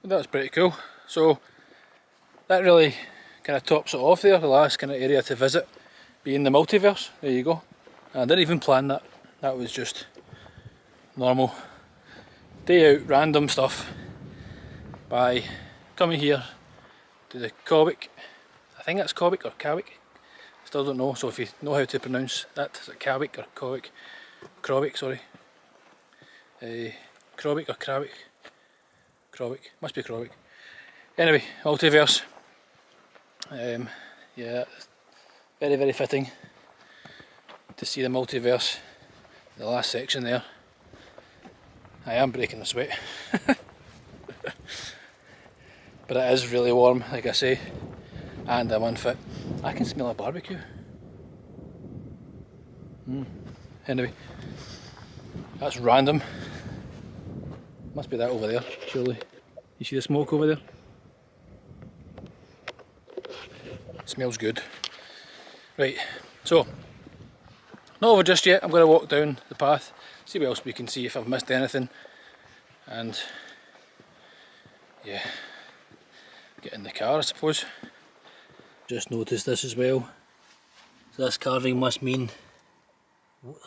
That's pretty cool. So that really kind of tops it off there, the last kind of area to visit being the multiverse. There you go. I didn't even plan that, that was just normal day out random stuff by coming here to the Crawick, I think that's Crawick or Crawick, still don't know, so if you know how to pronounce that, is it Crawick or Crawick? Crawick, sorry. Crawick or Crawick? Crawick, must be Crawick. Anyway, multiverse. Yeah, very very fitting to see the multiverse, the last section there. I am breaking a sweat. But it is really warm, like I say, and I'm unfit. I can smell a barbecue. Anyway, that's random. Must be that over there, surely. You see the smoke over there? Smells good. Right, so, not over just yet. I'm going to walk down the path, see what else we can see, if I've missed anything. And, yeah, get in the car I suppose. Just noticed this as well. So this carving must mean,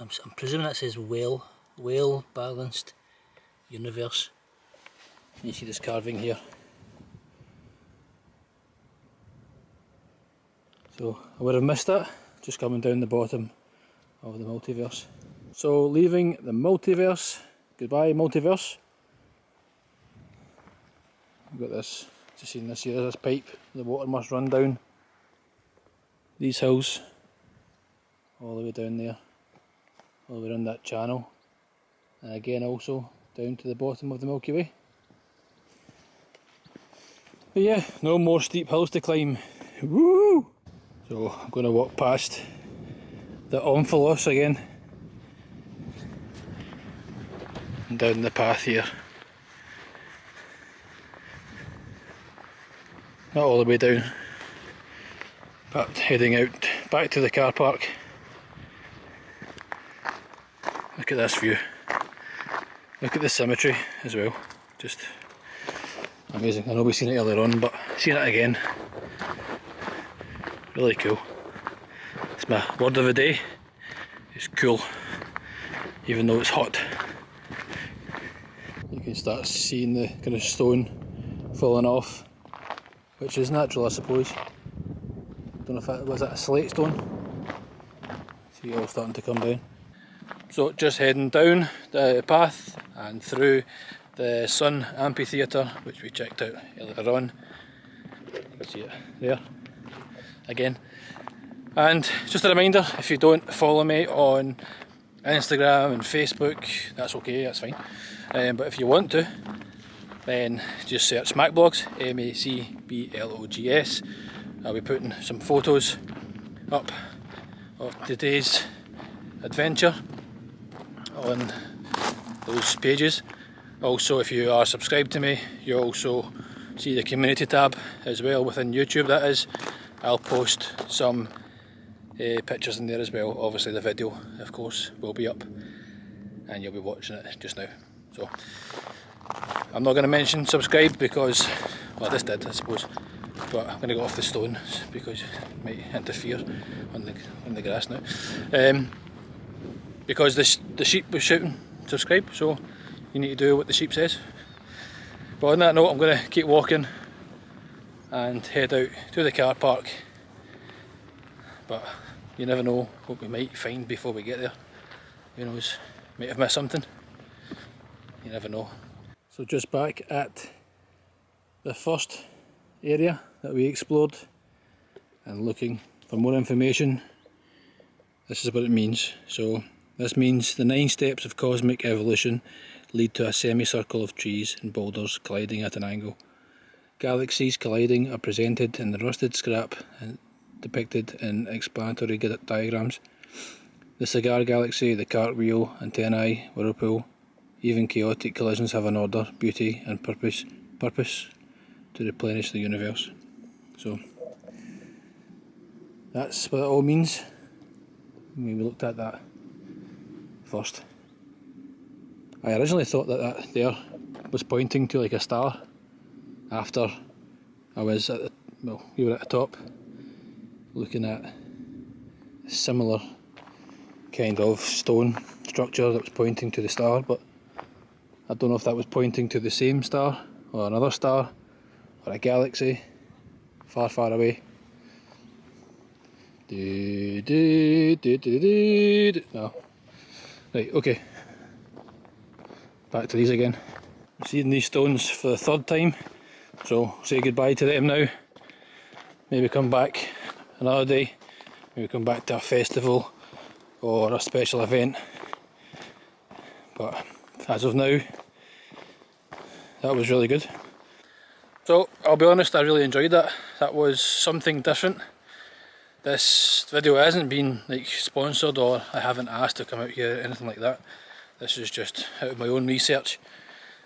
I'm presuming that says well balanced universe. You see this carving here. So I would have missed that, just coming down the bottom of the multiverse. So leaving the multiverse, goodbye multiverse. I've got this, just seen this here, this pipe, the water must run down these hills, all the way down there, all the way around that channel, and again also down to the bottom of the Milky Way. But yeah, no more steep hills to climb. Woo! So I'm going to walk past the Dumfries again, and down the path here. Not all the way down, but heading out back to the car park. Look at this view. Look at the symmetry as well. Just amazing. I know we've seen it earlier on, but seeing it again, really cool. It's my word of the day. It's cool, even though it's hot. You can start seeing the kind of stone falling off, which is natural, I suppose. Don't know if that was a slate stone. See it all starting to come down. So just heading down the path and through the Sun Amphitheatre, which we checked out earlier on. You can see it there again. And just a reminder, if you don't follow me on Instagram and Facebook, that's okay, that's fine. But if you want to, then just search Macblogs, MACBLOGS. I'll be putting some photos up of today's adventure on those pages. Also, if you are subscribed to me, you'll also see the community tab as well within YouTube, that is. I'll post some pictures in there as well. Obviously the video, of course, will be up and you'll be watching it just now. So I'm not going to mention subscribe because, well, this did I suppose, but I'm going to go off the stone because it might interfere on the grass now. Because the sheep was shouting subscribe, so you need to do what the sheep says. But on that note, I'm going to keep walking and head out to the car park, but you never know what we might find before we get there. Who knows, might have missed something, you never know. So just back at the first area that we explored and looking for more information. This is what it means. So this means the 9 steps of cosmic evolution lead to a semicircle of trees and boulders colliding at an angle. Galaxies colliding are presented in the rusted scrap and depicted in explanatory diagrams. The cigar galaxy, the cartwheel, antennae, whirlpool, even chaotic collisions have an order, beauty and purpose to replenish the universe. So that's what it all means. We looked at that first. I originally thought that there was pointing to like a star after I was at the, well, we were at the top looking at a similar kind of stone structure that was pointing to the star, but I don't know if that was pointing to the same star or another star or a galaxy far, far away. No. Right, okay. Back to these again. I'm seeing these stones for the 3rd time, so say goodbye to them now. Maybe come back another day, maybe come back to a festival or a special event. But as of now, that was really good. So I'll be honest, I really enjoyed that. That was something different. This video hasn't been like sponsored, or I haven't asked to come out here or anything like that. This is just out of my own research.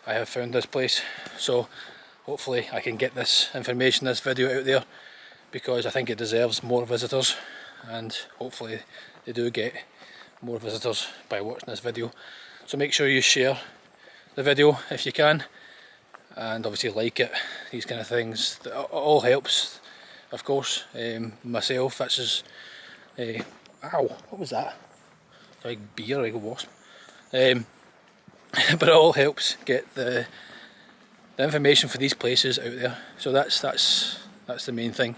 I have found this place, so hopefully I can get this information, this video out there, because I think it deserves more visitors, and hopefully they do get more visitors by watching this video. So make sure you share the video if you can, and obviously like it. These kind of things, it all helps. Of course, myself, this is, ow, what was that? Like beer, like a wasp. But it all helps get the information for these places out there. So that's the main thing,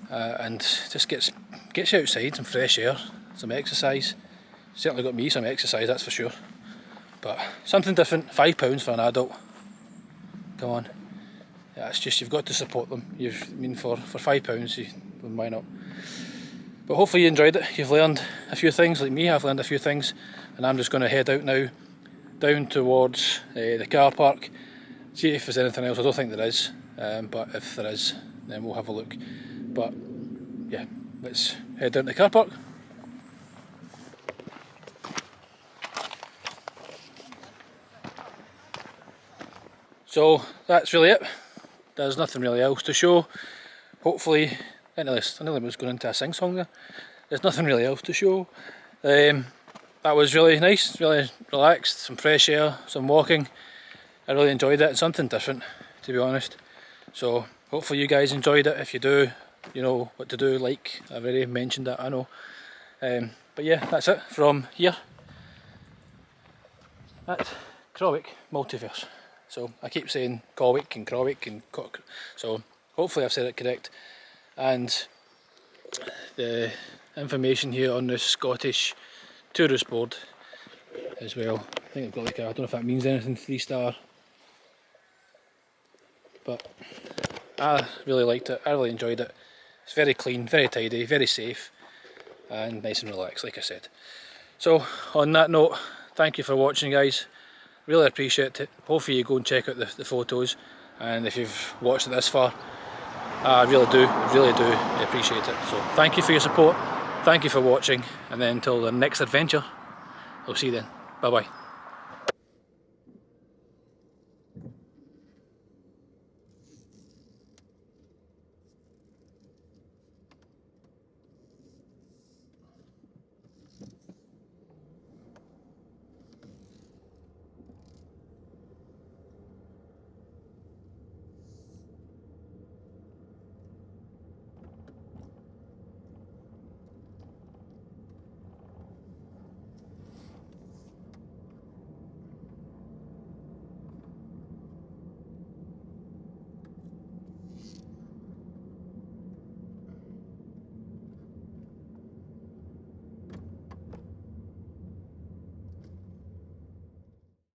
and just gets you outside, some fresh air, some exercise. Certainly got me some exercise, that's for sure. But something different. £5 for an adult. Come on. Yeah, it's just, you've got to support them. I mean, for £5, why not? But hopefully you enjoyed it. You've learned a few things, like me. I've learned a few things, and I'm just going to head out now, down towards the car park. See if there's anything else. I don't think there is, but if there is, then we'll have a look. But yeah, let's head down to the car park. So that's really it. There's nothing really else to show. Hopefully, I nearly was going into a sing-song there. There's nothing really else to show. That was really nice, really relaxed, some fresh air, some walking. I really enjoyed it. It's something different, to be honest. So hopefully you guys enjoyed it. If you do, you know what to do. Like, I've already mentioned that, I know. But yeah, that's it from here at Crawick Multiverse. So I keep saying Crawick and Crawick and so hopefully I've said it correct. And the information here on the Scottish tourist board as well. I think I've got like I don't know if that means anything, 3-star. But I really liked it, I really enjoyed it. It's very clean, very tidy, very safe, and nice and relaxed, like I said. So on that note, thank you for watching, guys. Really appreciate it. Hopefully you go and check out the photos, and if you've watched it this far, I really do appreciate it. So thank you for your support, thank you for watching, and then until the next adventure, I'll see you then. Bye bye.